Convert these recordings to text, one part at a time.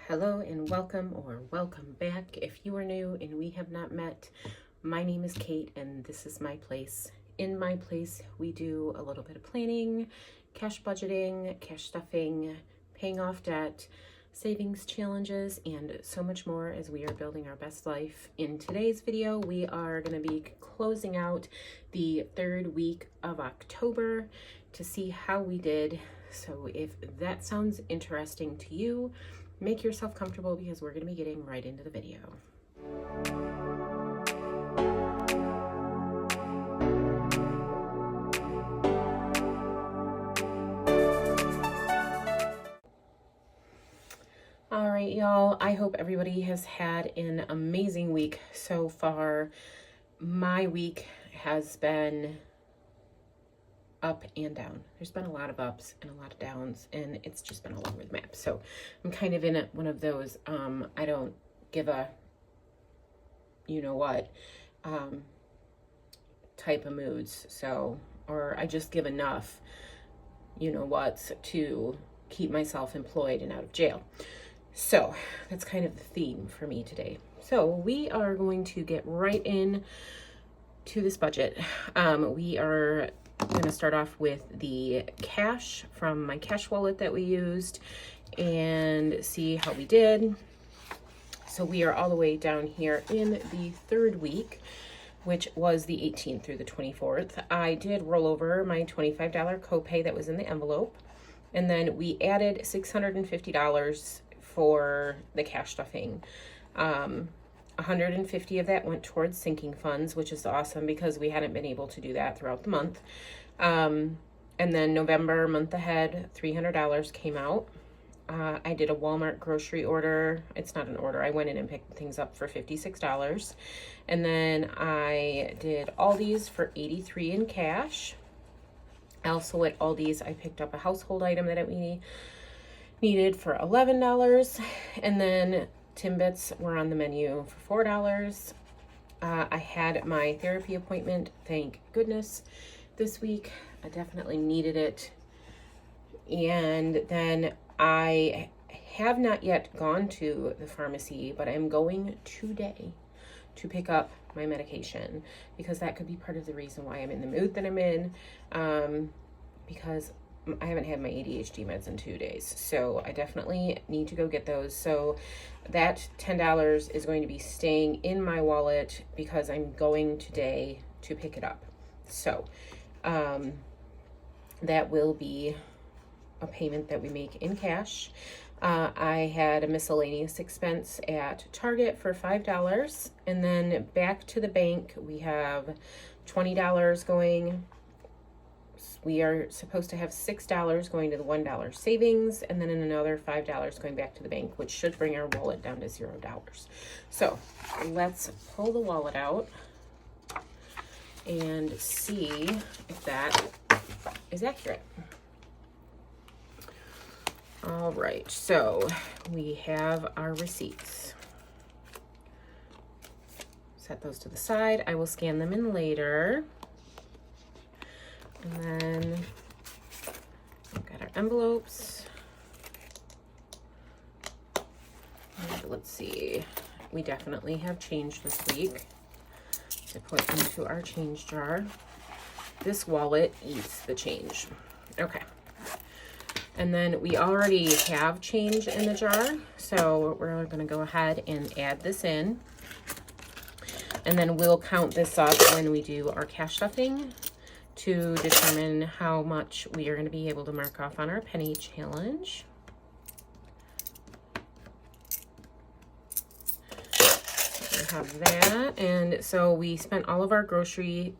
Hello and welcome or welcome back. If you are new and we have not met, my name is Kate and this is my place. In my place, we do a little bit of planning, cash budgeting, cash stuffing, paying off debt, savings challenges, and so much more as we are building our best life. In today's video, we are going to be closing out the third week of October to see how we did. So if that sounds interesting to you, make yourself comfortable because we're going to be getting right into the video. All right, y'all. I hope everybody has had an amazing week so far. My week has been up and down. There's been a lot of ups and a lot of downs, and it's just been all over the map. So I'm kind of in one of those I don't give a you know what type of moods. So, or I just give enough you know what's to keep myself employed and out of jail. So that's kind of the theme for me today. So we are going to get right in to this budget. We are going to start off with the cash from my cash wallet that we used and see how we did. So we are all the way down here in the third week, which was the 18th through the 24th. I did roll over my $25 copay that was in the envelope, and then we added $650 for the cash stuffing. 150 of that went towards sinking funds, which is awesome because we hadn't been able to do that throughout the month. And then November month ahead, $300 came out. I did a Walmart grocery order. It's not an order. I went in and picked things up for $56. And then I did Aldi's for $83 in cash. Also at Aldi's, I picked up a household item that we needed for $11. And then Timbits were on the menu for $4. I had my therapy appointment, thank goodness, this week. I definitely needed it. And then I have not yet gone to the pharmacy, but I'm going today to pick up my medication because that could be part of the reason why I'm in the mood that I'm in, because I haven't had my ADHD meds in 2 days. So I definitely need to go get those. So that $10 is going to be staying in my wallet because I'm going today to pick it up. So that will be a payment that we make in cash. I had a miscellaneous expense at Target for $5. And then back to the bank, we have $20 going. We are supposed to have $6 going to the $1 savings, and then another $5 going back to the bank, which should bring our wallet down to $0. So let's pull the wallet out and see if that is accurate. All right, so we have our receipts. Set those to the side. I will scan them in later. And then we've got our envelopes. And let's see. We definitely have change this week to put into our change jar. This wallet eats the change. Okay. And then we already have change in the jar, so we're going to go ahead and add this in. And then we'll count this up when we do our cash stuffing to determine how much we are going to be able to mark off on our penny challenge. So we have that. And so we spent all of our grocery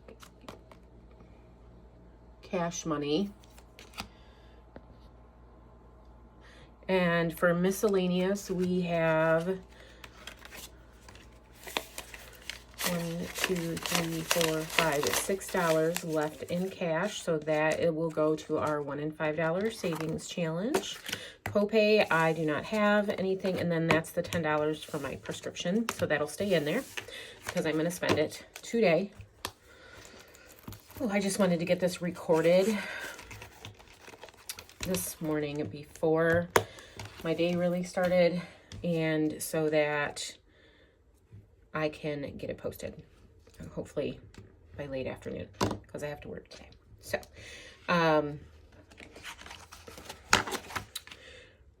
cash money. And for miscellaneous, we have 6 left in cash, so that it will go to our $1 and $5 savings challenge. Copay, I do not have anything, and then that's the $10 for my prescription, so that'll stay in there because I'm going to spend it today. Oh, I just wanted to get this recorded this morning before my day really started and so that I can get it posted, hopefully by late afternoon, because I have to work today.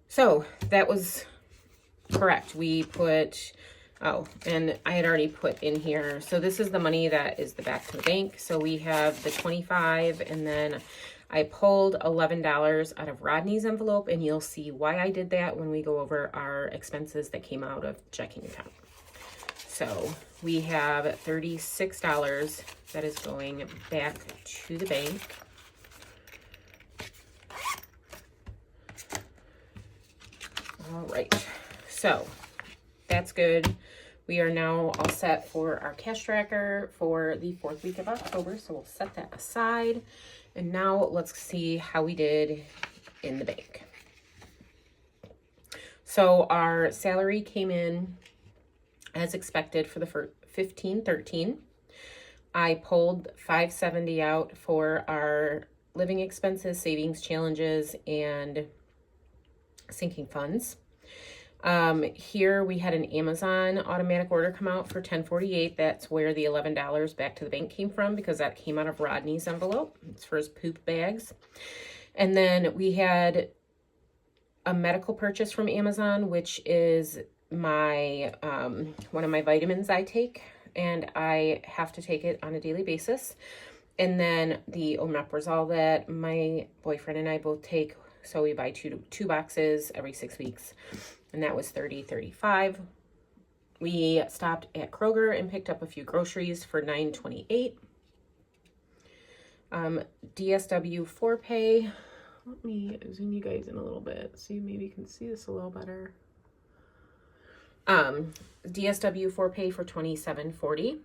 So that was correct. We put, and I had already put in here, so this is the money that is the back to the bank. So we have the 25, and then I pulled $11 out of Rodney's envelope, and you'll see why I did that when we go over our expenses that came out of checking account. So we have $36 that is going back to the bank. All right, so that's good. We are now all set for our cash tracker for the 4th week of October, so we'll set that aside. And now let's see how we did in the bank. So our salary came in as expected for the 15-13. I pulled $570 out for our living expenses, savings, challenges, and sinking funds. Here we had an Amazon automatic order come out for $10.48. That's where the $11 back to the bank came from, because that came out of Rodney's envelope. It's for his poop bags. And then we had a medical purchase from Amazon, which is my one of my vitamins I take, and I have to take it on a daily basis. And then the omeprazole that my boyfriend and I both take. So we buy two boxes every 6 weeks, and that was $30.35. We stopped at Kroger and picked up a few groceries for $9.28. DSW 4Pay. Let me zoom you guys in a little bit so you maybe can see this a little better. DSW 4Pay for $27.40.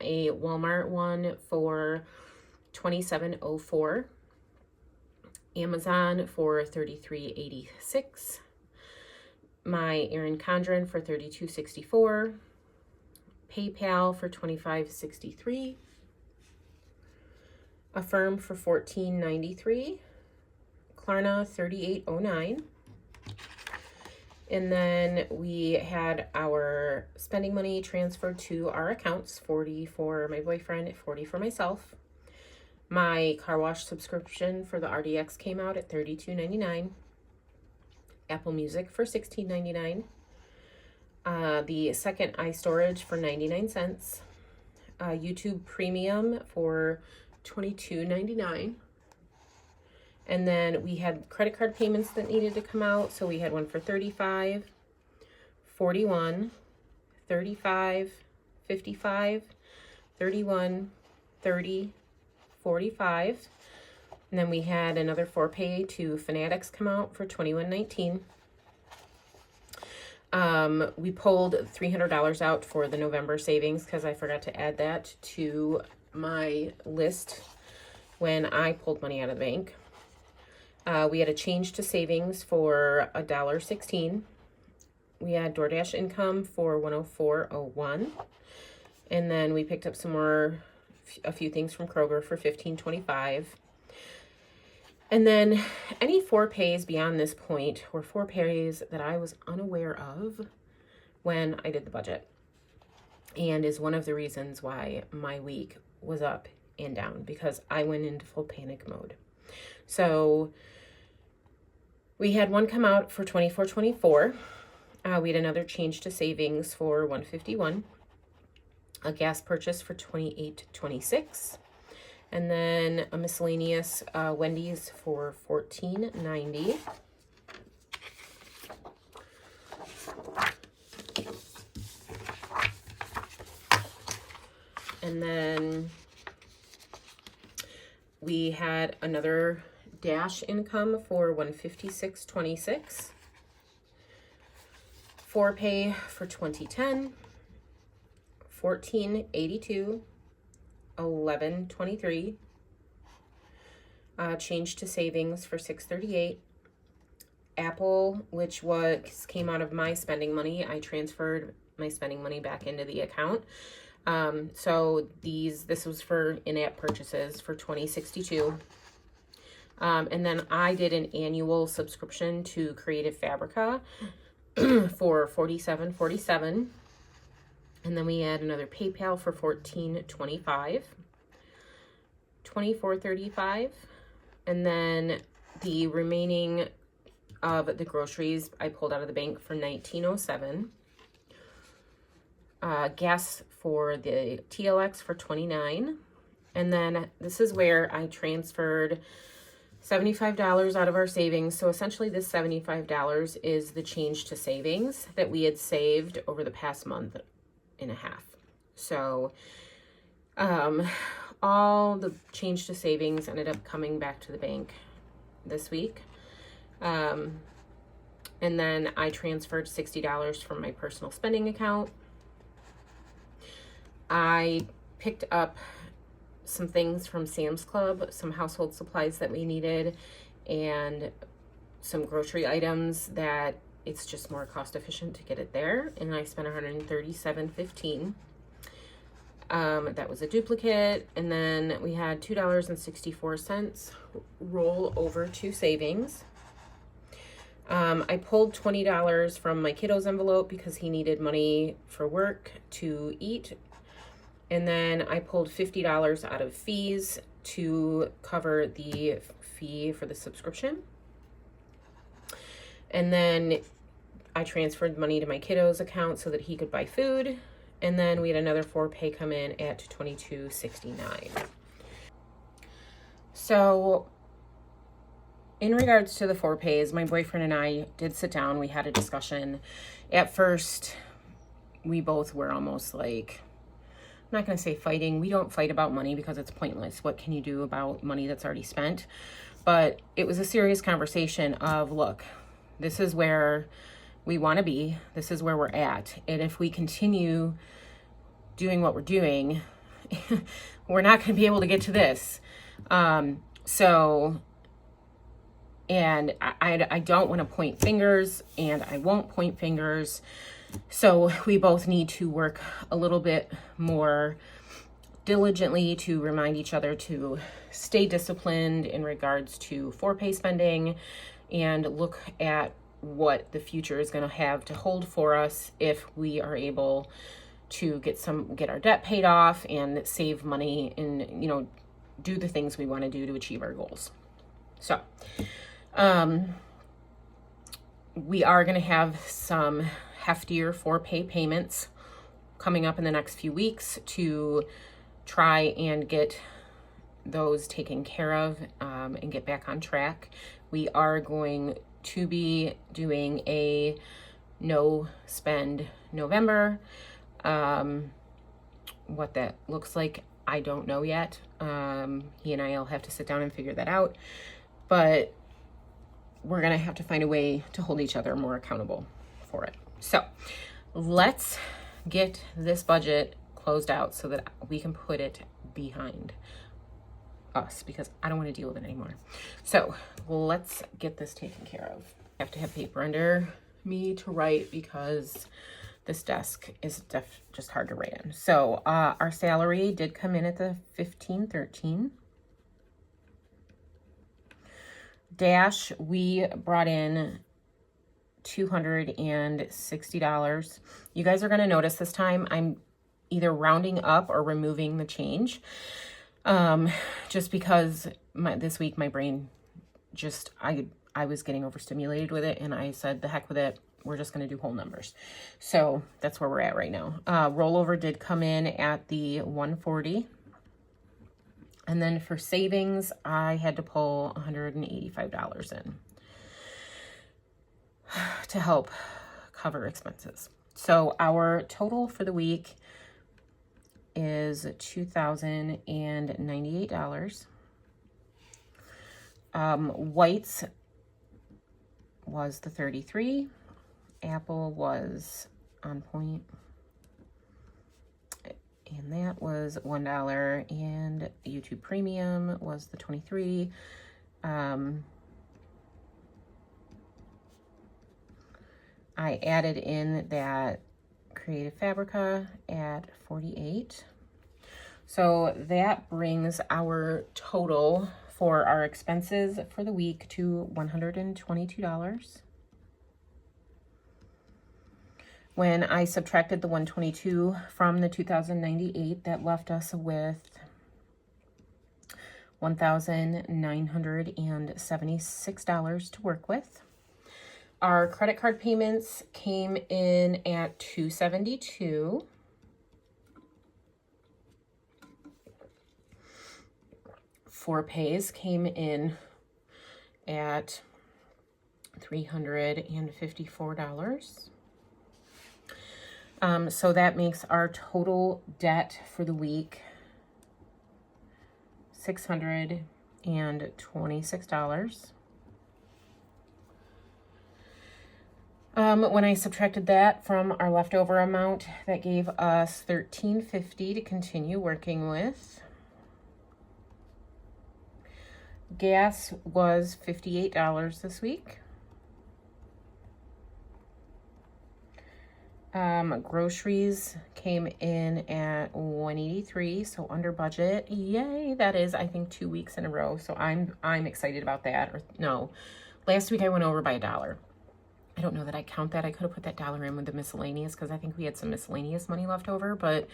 A Walmart one for $27.04. Amazon for $33.86. My Erin Condren for $32.64. PayPal for $25.63. Affirm for $14.93. Klarna $38.09. And then we had our spending money transferred to our accounts, $40 for my boyfriend, $40 for myself. My car wash subscription for the RDX came out at $32.99. Apple Music for $16.99. The second iStorage for 99 cents. YouTube Premium for $22.99. And then we had credit card payments that needed to come out. So we had one for $35, $41, $35, $55, $31, $30, $45. And then we had another 4Pay to Fanatics come out for $21.19. We pulled $300 out for the November savings because I forgot to add that to my list when I pulled money out of the bank. We had a change to savings for $1.16. We had DoorDash income for $104.01. And then we picked up a few things from Kroger for $15.25. And then any 4Pays beyond this point were 4Pays that I was unaware of when I did the budget, and is one of the reasons why my week was up and down, because I went into full panic mode. So we had one come out for $24.24. We had another change to savings for $151. A gas purchase for $28.26. And then a miscellaneous Wendy's for $14.90. And then we had another Dash income for $156.26. 4Pay for $20.10. $14.82. $11.23. Change to savings for $6.38. Apple, which came out of my spending money, I transferred my spending money back into the account. So this was for in-app purchases for $20.62. And then I did an annual subscription to Creative Fabrica for $47.47. And then we add another PayPal for $14.25, $24.35. And then the remaining of the groceries I pulled out of the bank for $19.07. Gas for the TLX for $29. And then this is where I transferred $75 out of our savings. So essentially this $75 is the change to savings that we had saved over the past month and a half. So all the change to savings ended up coming back to the bank this week. And then I transferred $60 from my personal spending account. I picked up some things from Sam's Club, some household supplies that we needed, and some grocery items that it's just more cost efficient to get it there. And I spent $137.15. That was a duplicate. And then we had $2.64 roll over to savings. I pulled $20 from my kiddo's envelope because he needed money for work to eat. And then I pulled $50 out of fees to cover the fee for the subscription. And then I transferred money to my kiddo's account so that he could buy food. And then we had another 4-pay come in at $22.69. So in regards to the 4-pays, my boyfriend and I did sit down. We had a discussion. At first, we both were almost like, I'm not going to say fighting. We don't fight about money because it's pointless. What can you do about money that's already spent? But it was a serious conversation of, look, this is where we want to be. This is where we're at. And if we continue doing what we're doing, we're not going to be able to get to this. And I don't want to point fingers, and I won't point fingers. So we both need to work a little bit more diligently to remind each other to stay disciplined in regards to 4-pay spending and look at what the future is going to have to hold for us if we are able to get our debt paid off and save money and, do the things we want to do to achieve our goals. So, we are going to have some heftier 4-pay payments coming up in the next few weeks to try and get those taken care of and get back on track. We are going to be doing a no spend November. What that looks like, I don't know yet. He and I'll have to sit down and figure that out. But we're going to have to find a way to hold each other more accountable for it. So let's get this budget closed out so that we can put it behind us because I don't want to deal with it anymore. So let's get this taken care of. I have to have paper under me to write because this desk is just hard to write in. So our salary did come in at the $15.13. Dash, we brought in $260. You guys are going to notice this time I'm either rounding up or removing the change. Just because this week my brain I was getting overstimulated with it, and I said, the heck with it. We're just going to do whole numbers. So that's where we're at right now. Rollover did come in at the 140. And then for savings, I had to pull $185 in to help cover expenses. So our total for the week is $2,098. Whites was the 33. Apple was on point. And that was $1. And YouTube Premium was the 23. I added in that Creative Fabrica at 48. So that brings our total for our expenses for the week to $122. When I subtracted the 122 from the 2,098, that left us with $1,976 to work with. Our credit card payments came in at $272. For pays came in at $354. So that makes our total debt for the week $626. When I subtracted that from our leftover amount, that gave us $1,350 to continue working with. Gas was $58 this week. Groceries came in at $183, so under budget. Yay! That is, I think, 2 weeks in a row. So I'm excited about that. Or no, last week I went over by $1. I don't know that I count that. I could have put that $1 in with the miscellaneous because I think we had some miscellaneous money left over, but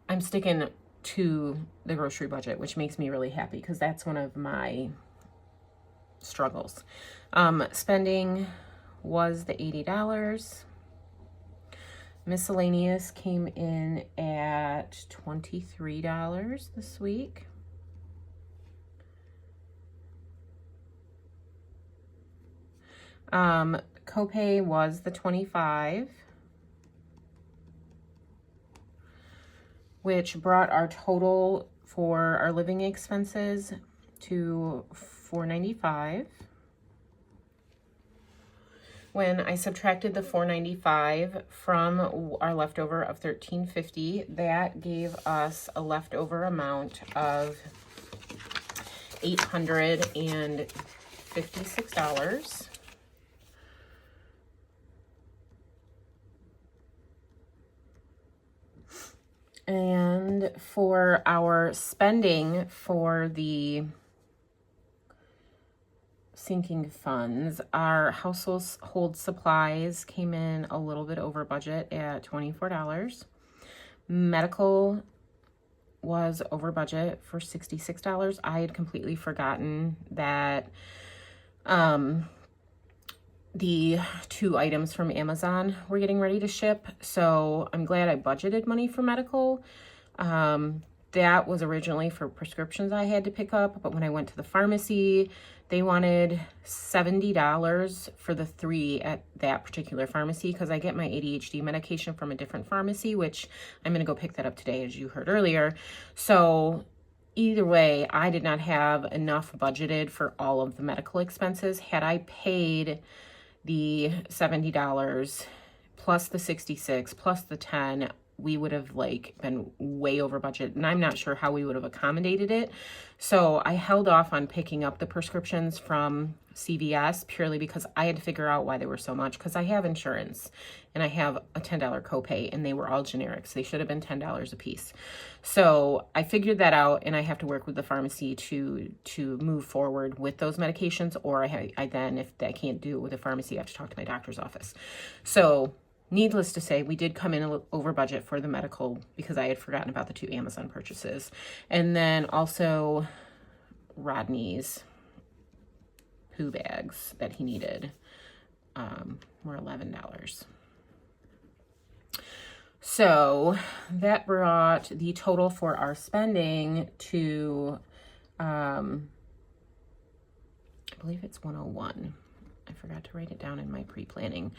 I'm sticking to the grocery budget, which makes me really happy because that's one of my struggles. Spending was the $80. Miscellaneous came in at $23 this week. Copay was the $25, which brought our total for our living expenses to $495. When I subtracted the $495 from our leftover of $1,350, that gave us a leftover amount of $856. And for our spending for the sinking funds, our household supplies came in a little bit over budget at $24. Medical was over budget for $66. I had completely forgotten that the 2 items from Amazon were getting ready to ship, so I'm glad I budgeted money for medical. That was originally for prescriptions I had to pick up, but when I went to the pharmacy, they wanted $70 for the 3 at that particular pharmacy because I get my ADHD medication from a different pharmacy, which I'm going to go pick that up today, as you heard earlier. So either way, I did not have enough budgeted for all of the medical expenses. Had I paid the $70 plus the $66 plus the $10, we would have been way over budget, and I'm not sure how we would have accommodated it. So I held off on picking up the prescriptions from CVS purely because I had to figure out why they were so much, because I have insurance and I have a $10 copay and they were all generics. They should have been $10 a piece. So I figured that out, and I have to work with the pharmacy to move forward with those medications, or I then, if I can't do it with the pharmacy, I have to talk to my doctor's office. So needless to say, we did come in a little over budget for the medical because I had forgotten about the 2 Amazon purchases. And then also Rodney's poo bags that he needed were $11. So that brought the total for our spending to, I believe it's 101. I forgot to write it down in my pre-planning.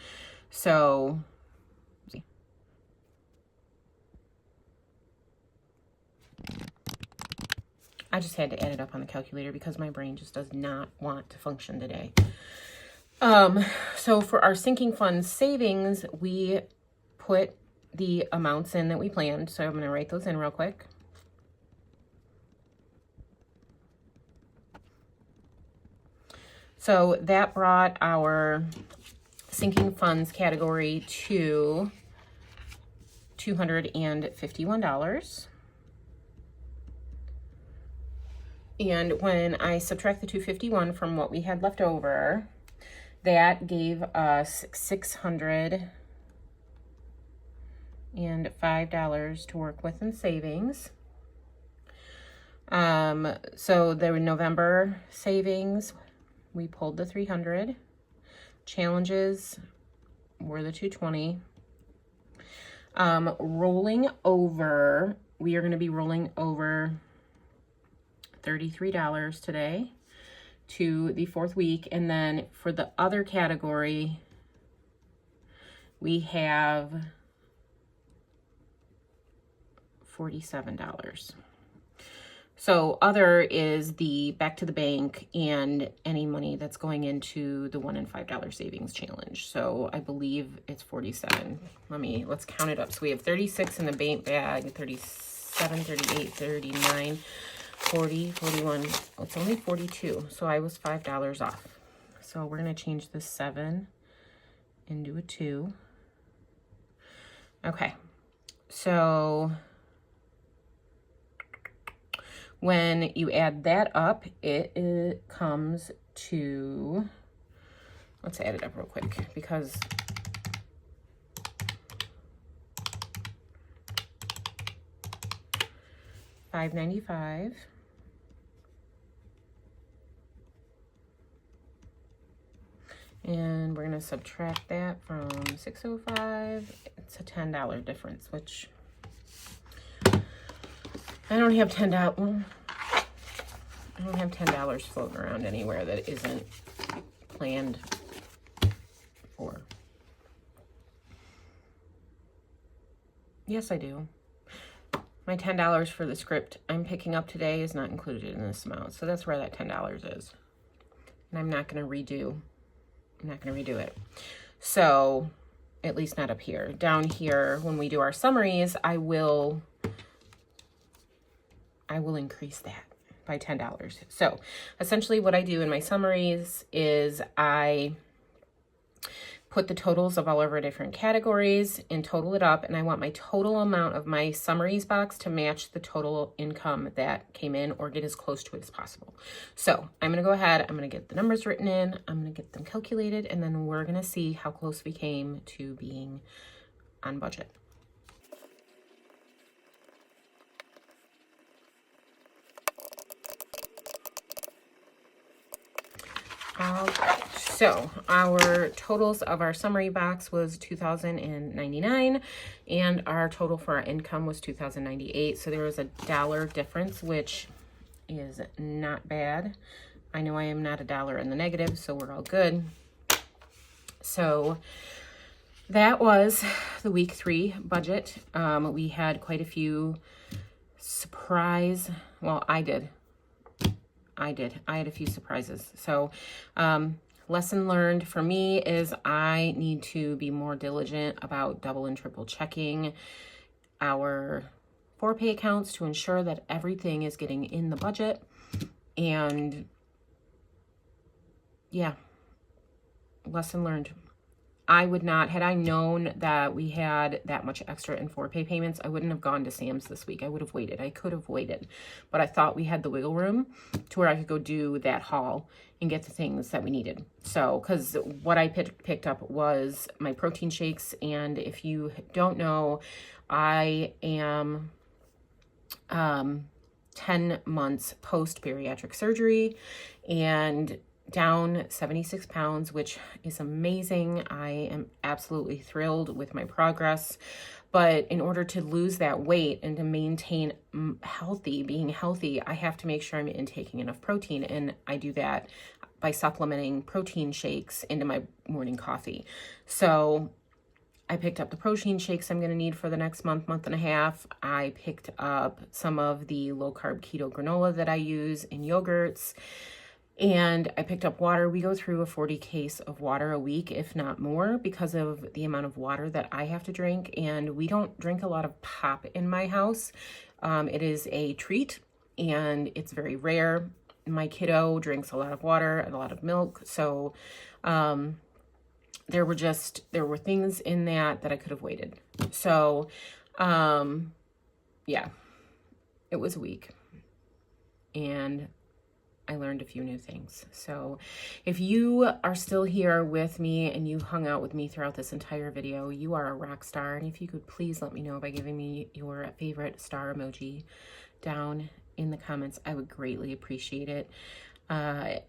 So I just had to add it up on the calculator because my brain just does not want to function today. So for our sinking fund savings, we put the amounts in that we planned. So I'm going to write those in real quick. So that brought our sinking funds category to $251. And when I subtract the $251 from what we had left over, that gave us $600 and $5 to work with in savings. So the November savings, we pulled the 300. Challenges were the 220. Rolling over, we are going to be rolling over $33 today to the 4th week. And then for the other category, we have $47. So other is the back to the bank and any money that's going into the $1 and $5 savings challenge. So I believe it's 47. Let's count it up. So we have 36 in the bank bag, 37, 38, 39, 40, 41. Oh, it's only 42. So I was $5 off. So we're going to change this 7 into a 2. Okay. So when you add that up, it comes to, let's add it up real quick because $595. And we're going to subtract that from $605. It's a $10 difference, which I don't have $10. Well, I don't have $10 floating around anywhere that isn't planned for. Yes, I do. My $10 for the script I'm picking up today is not included in this amount, so that's where that $10 is. And I'm not going to redo it. So, at least not up here. Down here, when we do our summaries, I will increase that by $10. So essentially what I do in my summaries is I put the totals of all of our different categories and total it up. And I want my total amount of my summaries box to match the total income that came in or get as close to it as possible. So I'm going to go ahead. I'm going to get the numbers written in. I'm going to get them calculated. And then we're going to see how close we came to being on budget. All right, so our totals of our summary box was $2,099, and our total for our income was $2,098. So there was a $1 difference, which is not bad. I know I am not $1 in the negative, so we're all good. So that was the week 3 budget. We had quite a few surprise. Well, I did. I had a few surprises. So, lesson learned for me is I need to be more diligent about double and triple checking our for-pay accounts to ensure that everything is getting in the budget. And yeah, lesson learned. I would not, had I known that we had that much extra in for-pay payments, I wouldn't have gone to Sam's this week. I would have waited. I could have waited. But I thought we had the wiggle room to where I could go do that haul and get the things that we needed. So, because what I picked up was my protein shakes. And if you don't know, I am 10 months post-bariatric surgery and down 76 pounds, which is amazing. I am absolutely thrilled with my progress. But in order to lose that weight and to maintain being healthy, I have to make sure I'm intaking enough protein. And I do that by supplementing protein shakes into my morning coffee. So I picked up the protein shakes I'm going to need for the next month and a half. I picked up some of the low carb keto granola that I use in yogurts. And I picked up water. We go through a 40 case of water a week, if not more, because of the amount of water that I have to drink. And we don't drink a lot of pop in my house. It is a treat and it's very rare. My kiddo drinks a lot of water and a lot of milk. So there were things in that I could have waited. So yeah, it was a week. And I learned a few new things. So if you are still here with me and you hung out with me throughout this entire video, you are a rock star. And if you could please let me know by giving me your favorite star emoji down in the comments, I would greatly appreciate it.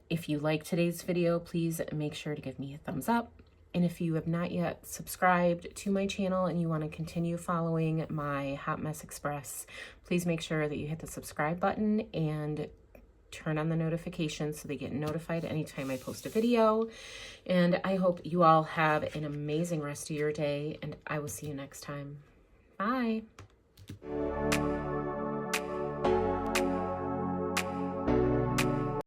If you like today's video, please make sure to give me a thumbs up. And if you have not yet subscribed to my channel and you want to continue following my Hot Mess Express, please make sure that you hit the subscribe button and turn on the notifications so they get notified anytime I post a video. And I hope you all have an amazing rest of your day, and I will see you next time. Bye.